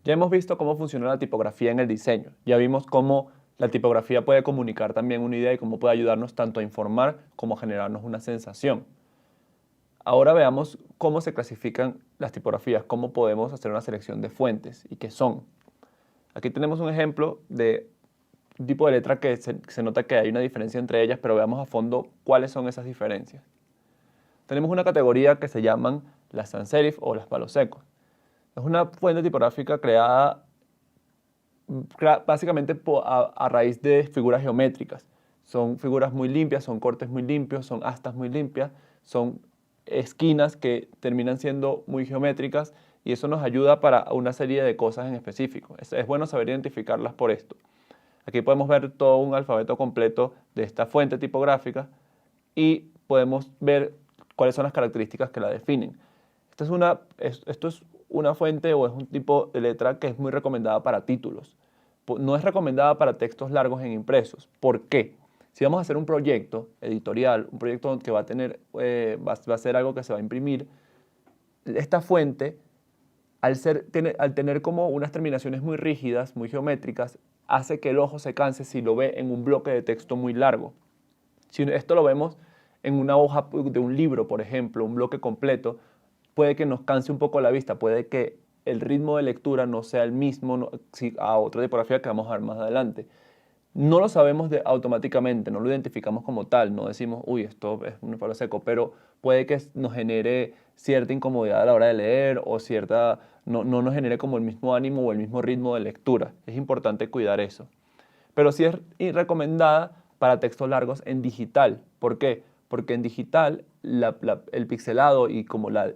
Ya hemos visto cómo funciona la tipografía en el diseño. Ya vimos cómo la tipografía puede comunicar también una idea y cómo puede ayudarnos tanto a informar como a generarnos una sensación. Ahora veamos cómo se clasifican las tipografías, cómo podemos hacer una selección de fuentes y qué son. Aquí tenemos un ejemplo de un tipo de letra que se nota que hay una diferencia entre ellas, pero veamos a fondo cuáles son esas diferencias. Tenemos una categoría que se llaman las sans serif o las palos secos. Es una fuente tipográfica creada básicamente a raíz de figuras geométricas. Son figuras muy limpias, son cortes muy limpios, son astas muy limpias, son esquinas que terminan siendo muy geométricas y eso nos ayuda para una serie de cosas en específico. Es bueno saber identificarlas por esto. Aquí podemos ver todo un alfabeto completo de esta fuente tipográfica y podemos ver cuáles son las características que la definen. Esto es una fuente o es un tipo de letra que es muy recomendada para títulos. No es recomendada para textos largos en impresos. ¿Por qué? Si vamos a hacer un proyecto editorial, un proyecto que va a ser algo que se va a imprimir, esta fuente, al tener como unas terminaciones muy rígidas, muy geométricas, hace que el ojo se canse si lo ve en un bloque de texto muy largo. Si esto lo vemos en una hoja de un libro, por ejemplo, un bloque completo, puede que nos canse un poco la vista, puede que el ritmo de lectura no sea el mismo a otra tipografía que vamos a ver más adelante. No lo sabemos automáticamente, no lo identificamos como tal, no decimos, uy, esto es un palo seco, pero puede que nos genere cierta incomodidad a la hora de leer o no nos genere como el mismo ánimo o el mismo ritmo de lectura. Es importante cuidar eso. Pero sí es recomendada para textos largos en digital. ¿Por qué? Porque en digital el pixelado y como la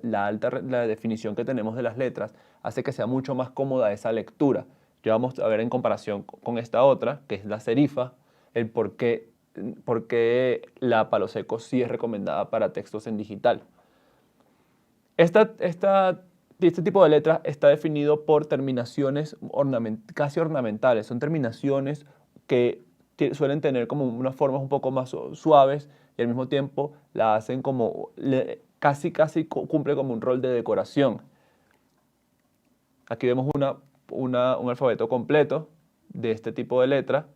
definición que tenemos de las letras hace que sea mucho más cómoda esa lectura. Ya vamos a ver en comparación con esta otra, que es la serifa, el por qué la palo seco sí es recomendada para textos en digital. Este tipo de letras está definido por terminaciones casi ornamentales. Son terminaciones que suelen tener como unas formas un poco más suaves y al mismo tiempo la hacen como, casi cumple como un rol de decoración. Aquí vemos un alfabeto completo de este tipo de letra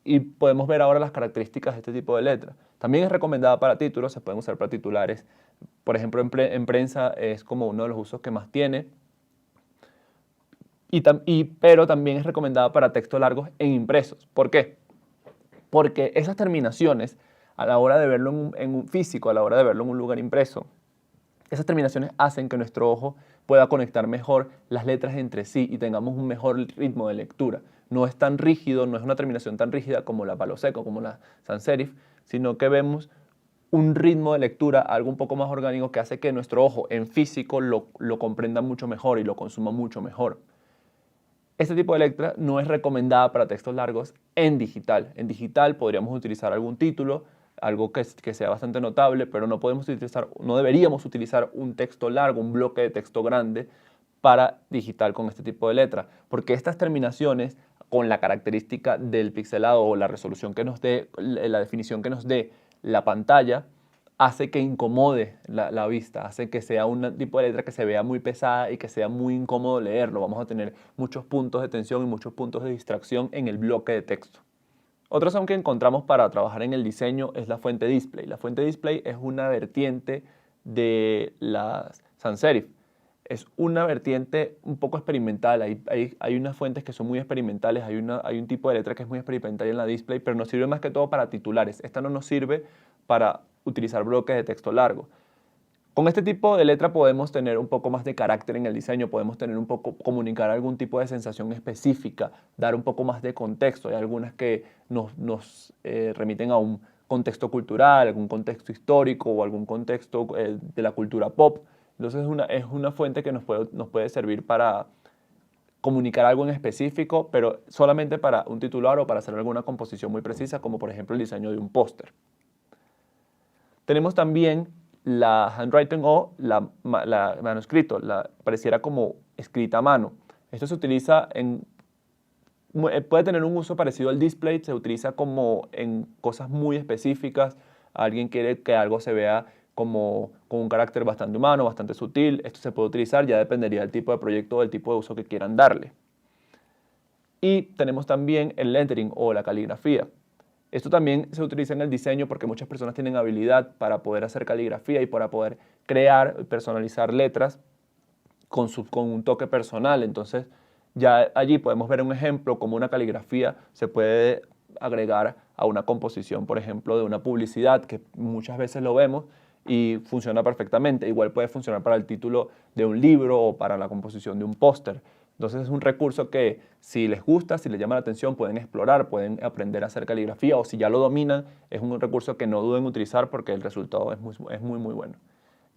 y podemos ver ahora las características de este tipo de letra. También es recomendada para títulos, se pueden usar para titulares. Por ejemplo, en prensa es como uno de los usos que más tiene. Pero también es recomendada para textos largos en impresos. ¿Por qué? Porque esas terminaciones, a la hora de verlo en un físico, a la hora de verlo en un lugar impreso, esas terminaciones hacen que nuestro ojo pueda conectar mejor las letras entre sí y tengamos un mejor ritmo de lectura. No es tan rígido, no es una terminación tan rígida como la palo seco, como la sans serif, sino que vemos un ritmo de lectura, algo un poco más orgánico que hace que nuestro ojo en físico lo comprenda mucho mejor y lo consuma mucho mejor. Este tipo de letra no es recomendada para textos largos en digital. En digital podríamos utilizar algún título, algo que sea bastante notable, pero no deberíamos utilizar un texto largo, un bloque de texto grande para digital con este tipo de letra, porque estas terminaciones, con la característica del pixelado o la resolución que nos dé, la definición que nos dé la pantalla, hace que incomode la vista, hace que sea un tipo de letra que se vea muy pesada y que sea muy incómodo leerlo. Vamos a tener muchos puntos de tensión y muchos puntos de distracción en el bloque de texto. Otra opción que encontramos para trabajar en el diseño es la fuente display. La fuente display es una vertiente de las sans serif. Es una vertiente un poco experimental. Hay unas fuentes que son muy experimentales, hay un tipo de letra que es muy experimental en la display, pero nos sirve más que todo para titulares. Esta no nos sirve para utilizar bloques de texto largo. Con este tipo de letra podemos tener un poco más de carácter en el diseño, podemos comunicar algún tipo de sensación específica, dar un poco más de contexto. Hay algunas que nos remiten a un contexto cultural, algún contexto histórico o algún contexto de la cultura pop. Entonces es una fuente que nos puede servir para comunicar algo en específico, pero solamente para un titular o para hacer alguna composición muy precisa, como por ejemplo el diseño de un póster. Tenemos también la handwriting o la manuscrito, pareciera como escrita a mano. Esto se utiliza puede tener un uso parecido al display, se utiliza como en cosas muy específicas. Alguien quiere que algo se vea como con un carácter bastante humano, bastante sutil. Esto se puede utilizar, ya dependería del tipo de proyecto o del tipo de uso que quieran darle. Y tenemos también el lettering o la caligrafía. Esto también se utiliza en el diseño porque muchas personas tienen habilidad para poder hacer caligrafía y para poder crear y personalizar letras con un toque personal. Entonces, ya allí podemos ver un ejemplo como una caligrafía se puede agregar a una composición, por ejemplo, de una publicidad, que muchas veces lo vemos y funciona perfectamente. Igual puede funcionar para el título de un libro o para la composición de un póster. Entonces es un recurso que si les gusta, si les llama la atención, pueden explorar, pueden aprender a hacer caligrafía, o si ya lo dominan, es un recurso que no duden en utilizar porque el resultado es muy bueno.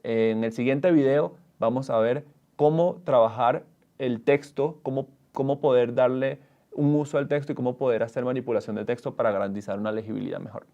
En el siguiente video vamos a ver cómo trabajar el texto, cómo poder darle un uso al texto y cómo poder hacer manipulación de texto para garantizar una legibilidad mejor.